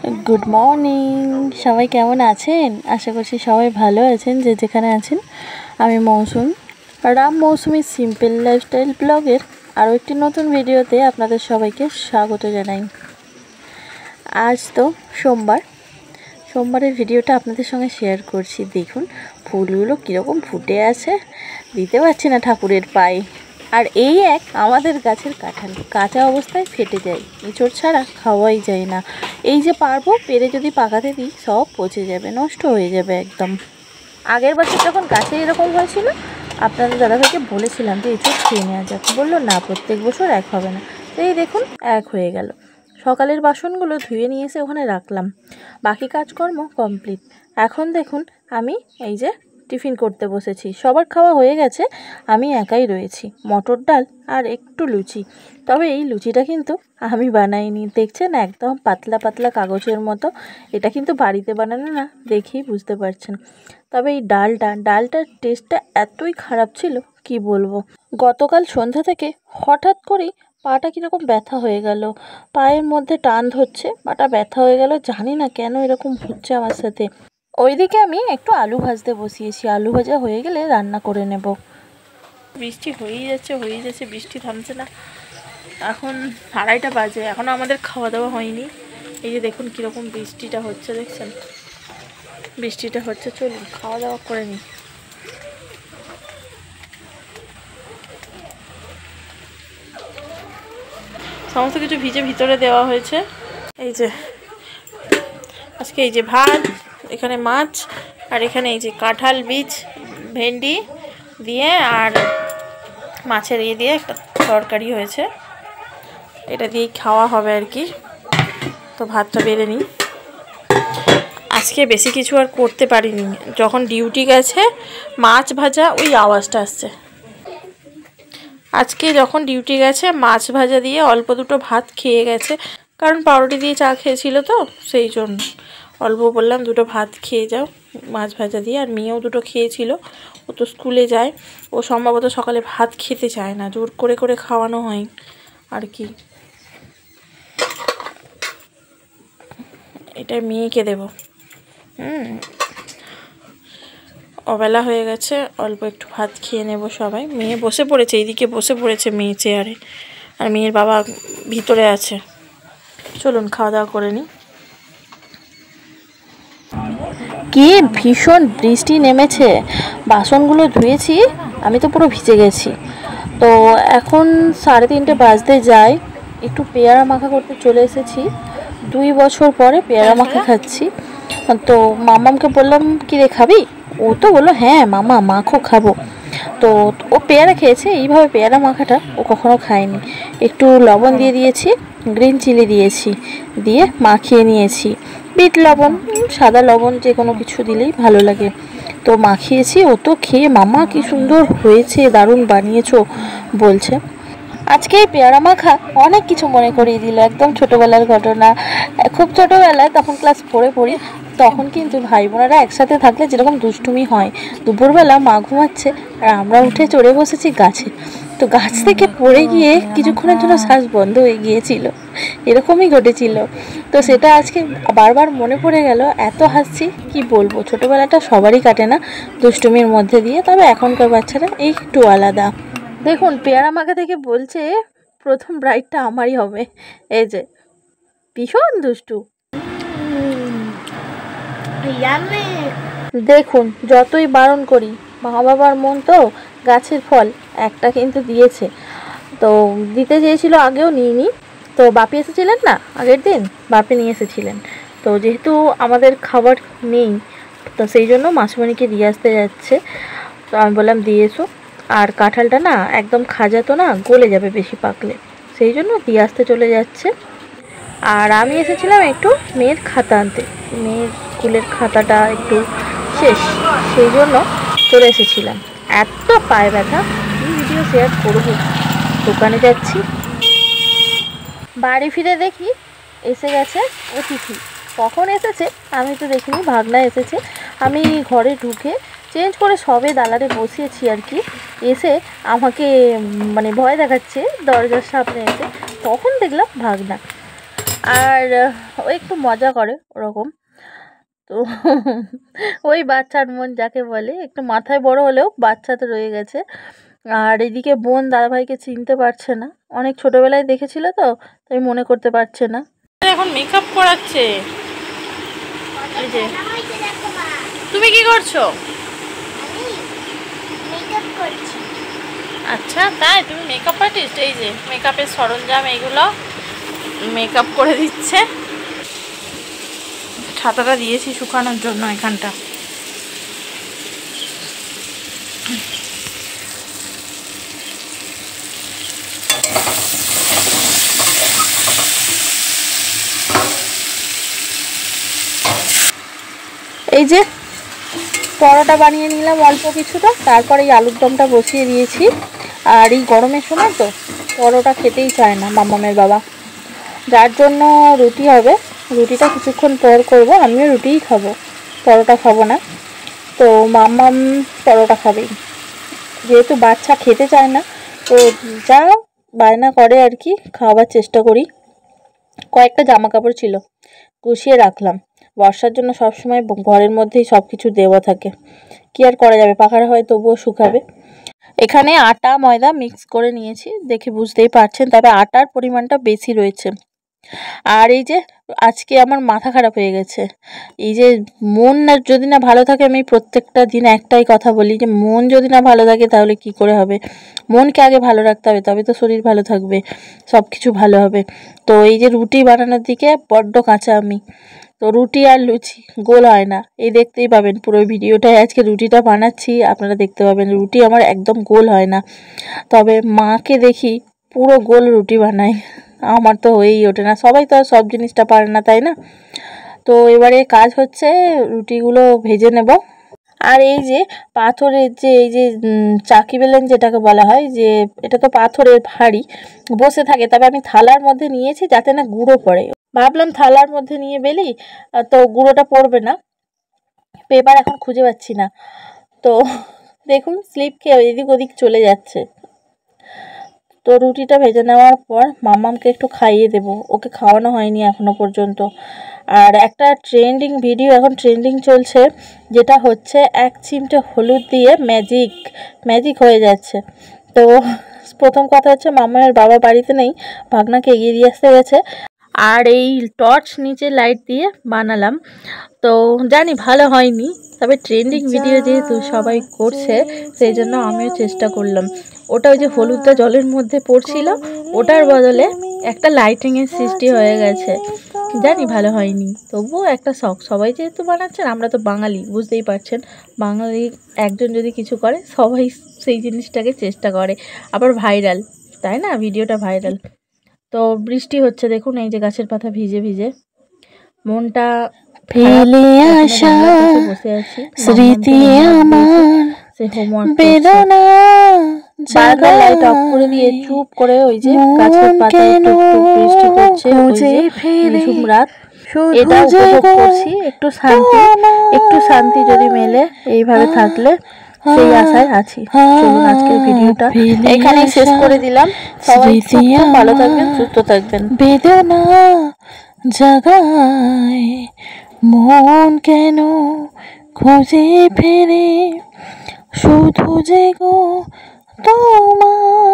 Good morning सबाई केमन आছেন आशा करছি সবাই ভালো আছেন যে যেখানে আছেন। আমি মৌসুম রাম মৌসুমী সিম্পল লাইফস্টাইল ব্লগের আরও একটি নতুন ভিডিওতে আপনাদের সবাইকে স্বাগত জানাই। আজ তো সোমবারের ভিডিওটা আপনাদের সঙ্গে শেয়ার করছি। দেখুন ফুলগুলো কীরকম ফুটে আছে, দিতে পারছি না ঠাকুরের পায়ে। আর এই এক আমাদের গাছের কাঁঠাল কাঁচা অবস্থায় ফেটে যায়, এঁচড় ছাড়া খাওয়াই যায় না। এই যে পারবো পেরে যদি পাকাতে দিই সব পচে যাবে, নষ্ট হয়ে যাবে একদম। আগের বছর যখন গাছে এরকম হয়েছিল আপনাদের দাদাভাইকে বলেছিলাম যে এঁচড় খেয়ে নেওয়া যাক, বললো না প্রত্যেক বছর এক হবে না। এই দেখুন এক হয়ে গেল। সকালের বাসনগুলো ধুয়ে নিয়ে এসে ওখানে রাখলাম, বাকি কাজকর্ম কমপ্লিট। এখন দেখুন আমি এই যে টিফিন করতে বসেছি। সবার খাওয়া হয়ে গেছে, আমি একাই রয়েছি। মটর ডাল আর একটু লুচি, তবে এই লুচিটা কিন্তু আমি বানাইনি। দেখছেন একদম পাতলা পাতলা কাগজের মতো। এটা কিন্তু বাড়িতে বানানো না, দেখেই বুঝতে পারছেন। তবে এই ডালটার টেস্টটা এতই খারাপ ছিল কি বলবো। গতকাল সন্ধ্যা থেকে হঠাৎ করেই পাটা কীরকম ব্যথা হয়ে গেল, পায়ের মধ্যে টান ধরছে, পাটা ব্যথা হয়ে গেল। জানি না কেন এরকম হচ্ছে আমার সাথে। ওইদিকে আমি একটু আলু ভাজতে বসিয়েছি, আলু ভাজা হয়ে গেলে রান্না করে নেব। বৃষ্টি হয়েই যাচ্ছে, বৃষ্টি থামছে না। এখন 2:30 বাজে, এখনও আমাদের খাওয়া দাওয়া হয়নি। এই যে দেখুন কীরকম বৃষ্টিটা হচ্ছে, দেখছেন বৃষ্টিটা হচ্ছে। চলুন খাওয়া দাওয়া করে নিই। সমস্ত কিছু ভিজে ভিতরে দেওয়া হয়েছে। এই যে আজকে এই যে ভাত, এখানে মাছ, আর এখানে এই যে কাঁঠাল বীজ ভেন্ডি দিয়ে আর মাছের দিয়ে একটা তরকারি হয়েছে। এটা দিয়েই খাওয়া হবে আর কি। তো ভাতটা বেড়ে নিই। আজকে বেশি কিছু আর করতে পারিনি, যখন ডিউটি গেছে মাছ ভাজা ওই আওয়াজটা আসছে। আজকে যখন ডিউটি গেছে মাছ ভাজা দিয়ে অল্প দুটো ভাত খেয়ে গেছে, কারণ পাউরুটি দিয়ে চা খেয়েছিল তো সেই জন্য অল্প বললাম দুটো ভাত খেয়ে যাও মাছ ভাজা দিয়ে। আর মেয়েও দুটো খেয়েছিল, ও তো স্কুলে যায়, ও সম্ভবত সকালে ভাত খেতে চায় না, জোর করে করে খাওয়ানো হয় আর কি। এটা মেয়েকে দেব। অবেলা হয়ে গেছে, অল্প একটু ভাত খেয়ে নেব সবাই। মেয়ে বসে পড়েছে, এইদিকে বসে পড়েছে মেয়ে চেয়ারে, আর মেয়ের বাবা ভিতরে আছে। চলুন খাওয়া দাওয়া করে নিই। কি ভীষণ বৃষ্টি নেমেছে, বাসনগুলো ধুয়েছি, আমি তো পুরো ভিজে গেছি। তো এখন 3:30 বাজতে যায়, একটু পেয়ারা মাখা করতে চলে এসেছি। 2 বছর পরে পেয়ারা মাখা খাচ্ছি। তো মামামকে বললাম কি রে খাবি, ও তো বললো হ্যাঁ মামা মাখো খাবো। তো ও পেয়ারা খেয়েছে, এইভাবে পেয়ারা মাখাটা ও কখনো খায়নি। একটু লবণ দিয়ে দিয়েছি, গ্রিন চিলি দিয়েছি, দিয়ে মাখিয়ে নিয়েছি। বিট লবণ, সাদা লবণ, যে কোনো কিছু দিলেই ভালো লাগে। তো মাখিয়েছি, ও তো খেয়ে মামা কি সুন্দর হয়েছে, দারুণ বানিয়েছো বলছে। আজকে এই পেয়ারা মাখা অনেক কিছু মনে করিয়ে দিল, একদম ছোটোবেলার ঘটনা। খুব ছোটোবেলায় তখন ক্লাস 4-এ পড়ি, তখন কিন্তু ভাই বোনেরা একসাথে থাকলে যেরকম দুষ্টুমি হয়। দুপুরবেলা মা ঘুমাচ্ছে আর আমরা উঠে চড়ে বসেছি গাছে, তো গাছ থেকে পড়ে গিয়ে কিছুক্ষণের জন্য শ্বাস বন্ধ হয়ে গিয়েছিল, এরকমই ঘটেছিল। তো সেটা আজকে বারবার মনে পড়ে গেল, এত হাসছি কি বলবো। ছোটোবেলাটা সবারই কাটে না দুষ্টুমির মধ্যে দিয়ে, তবে এখনকার বাচ্চারা একটু আলাদা। দেখুন পেয়ারা মাখা থেকে বলছে প্রথম ব্রাইডটা আমারই হবে। এই যে ভীষণ দুষ্টু। দেখুন যতই বারণ করি, মা বাবার মন তো, গাছের ফল একটা কিন্তু দিয়েছে। তো দিতে চেয়েছিল, আগেও নিইনি। তো বাপি এসেছিলেন না আগের দিন, বাপি নিয়ে এসেছিলেন। তো যেহেতু আমাদের খাবার নেই, তো সেই জন্য মাসিমণিকে দিয়ে আসতে যাচ্ছে। তো আমি বললাম দিয়ে এসো। আর কাঁঠালটা না একদম খাজা তো না, গলে যাবে বেশি পাকলে, সেই জন্য দিয়ে আসতে চলে যাচ্ছে। আর আমি এসেছিলাম একটু মেয়ের খাতা আনতে, মেয়ের স্কুলের খাতাটা একটু শেষ, সেই জন্য চলে এসেছিলাম। এত পায়ে ব্যথা, কি ভিডিও শেয়ার করবো। দোকানে যাচ্ছি, বাড়ি ফিরে দেখি এসে গেছে অতিথি। কখন এসেছে আমি তো দেখিনি, ভাগনা এসেছে। আমি ঘরে ঢুকে চেঞ্জ করে সবে দালারে বসিয়েছি আর কি, এসে আমাকে মানে ভয় দেখাচ্ছে দরজার সামনে এসে, তখন দেখলাম ভাগনা। আর ও একটু মজা করে ওরকম। তো ওই বাচ্চার মন যাকে বলে, একটু মাথায় বড় হলেও বাচ্চা তো রয়ে গেছে। আর এদিকে বোন দাদাভাইকে চিনতে পারছে না, অনেক ছোটবেলায় দেখেছিল তো তাই মনে করতে পারছে না। এখন মেকআপ করাচ্ছে। এই যে তুমি কি করছো? আচ্ছা তাই, তুমি মেকআপ আর্টিস্ট? এই যে মেকআপের সরঞ্জাম এইগুলো মেকআপ করে দিচ্ছে। ছাতাটা দিয়েছি শুকানোর জন্য এখানটা। এই যে পরোটা বানিয়ে নিলাম অল্প কিছুটা, তারপরে এই আলুর দমটা বসিয়ে দিয়েছি। আর এই গরমের সময় তো পরোটা খেতেই চায় না মাম্মামের বাবা, যার জন্য রুটি হবে। রুটিটা কিছুক্ষণ পর করব, আমিও রুটিই খাবো, পরোটা খাবো না। তো মাম্মাম পরোটা খাবেই, যেহেতু বাচ্চা খেতে চায় না তো যা বায়না করে আর কি খাওয়াবার চেষ্টা করি। কয়েকটা জামা কাপড় ছিল গুছিয়ে রাখলাম, বর্ষার জন্য সবসময় ঘরের মধ্যেই সব কিছু দেওয়া থাকে, কি আর করা যাবে, পাখার হয় তবুও শুকাবে। এখানে আটা ময়দা মিক্স করে নিয়েছি, দেখে বুঝতেই পারছেন, তবে আটার পরিমাণটা বেশি রয়েছে। আর এই যে আজকে আমার মাথা খারাপ হয়ে গেছে, এই যে মন না যদি না ভালো থাকে, আমি প্রত্যেকটা দিন একটাই কথা বলি যে মন যদি না ভালো থাকে তাহলে কি করে হবে, মনকে আগে ভালো রাখতে হবে, তবে তো শরীর ভালো থাকবে, সব কিছু ভালো হবে। তো এই যে রুটি বানানোর দিকে বড্ড কাঁচা আমি, তো রুটি আর লুচি গোল হয় না, এই দেখতেই পাবেন পুরো ভিডিওটায়। আজকে রুটিটা বানাচ্ছি, আপনারা দেখতে পাবেন রুটি আমার একদম গোল হয় না, তবে মাকে দেখি পুরো গোল রুটি বানায়, আমার তো হয়েই ওঠে না। সবাই তো আর সব জিনিসটা পারে না, তাই না? তো এবারে কাজ হচ্ছে রুটিগুলো ভেজে নেব। আর এই যে পাথরের যে এই যে চাকি বেলেন যেটাকে বলা হয়, যে এটা তো পাথরের ভারী বসে থাকে, তবে আমি থালার মধ্যে নিয়েছি যাতে না গুঁড়ো পড়ে, ভাবলাম থালার মধ্যে নিয়ে বেলি তো গুঁড়োটা পড়বে না। পেপার এখন খুঁজে পাচ্ছি না, তো দেখুন স্লিপ খেয়ে এদিক ওদিক চলে যাচ্ছে। তো রুটিটা ভেজে নেওয়ার পর মাম্মামকে একটু খাইয়ে দেব, ওকে খাওয়ানো হয়নি এখনো পর্যন্ত। আর একটা ট্রেন্ডিং ভিডিও এখন ট্রেন্ডিং চলছে, যেটা হচ্ছে 1 চিমটে হলুদ দিয়ে ম্যাজিক হয়ে যাচ্ছে। তো প্রথম কথা হচ্ছে মাম্মামের বাবা বাড়িতে নেই, ভাগনাকে এগিয়ে দিয়ে আসতে গেছে। আর এই টর্চ নিচে লাইট দিয়ে বানালাম, তো জানি ভালো হয়নি, তবে ট্রেন্ডিং ভিডিও যেহেতু সবাই করছে সেই জন্য আমিও চেষ্টা করলাম। ওটা ওই যে হলুদটা জলের মধ্যে পড়ছিল, ওটার বদলে একটা লাইটিংয়ের সৃষ্টি হয়ে গেছে, জানি ভালো হয়নি, তবুও একটা শখ, সবাই যেহেতু বানাচ্ছেন, আমরা তো বাঙালি বুঝতেই পারছেন, বাঙালি একজন যদি কিছু করে সবাই সেই জিনিসটাকে চেষ্টা করে, আবার ভাইরাল, তাই না, ভিডিওটা ভাইরাল। তো বৃষ্টি হচ্ছে দেখুন, এই যে গাছের পাতা ভিজে ভিজে, মনটা ফেলে আসা বসে আছি, স্মৃতি আমার সে হোমওয়ার্ক বেদনা বারান্দার লাইট অফ করে দিয়ে চুপ করে ওই যে গাছের পাতায় একটু বৃষ্টি পড়ছে, ওই যে নিঝুম রাত, এটা উপভোগ করছি। একটু শান্তি যদি মেলে এইভাবে থাকলে, সেই আশায় আছি। চলুন আজকের ভিডিওটা এখানেই শেষ করে দিলাম। সবাই খুব ভালো থাকবেন, সুস্থ থাকবেন। বেদনা জাগায় মন কেন খোঁজে ফেরে, শুধু যে গো তোমায়।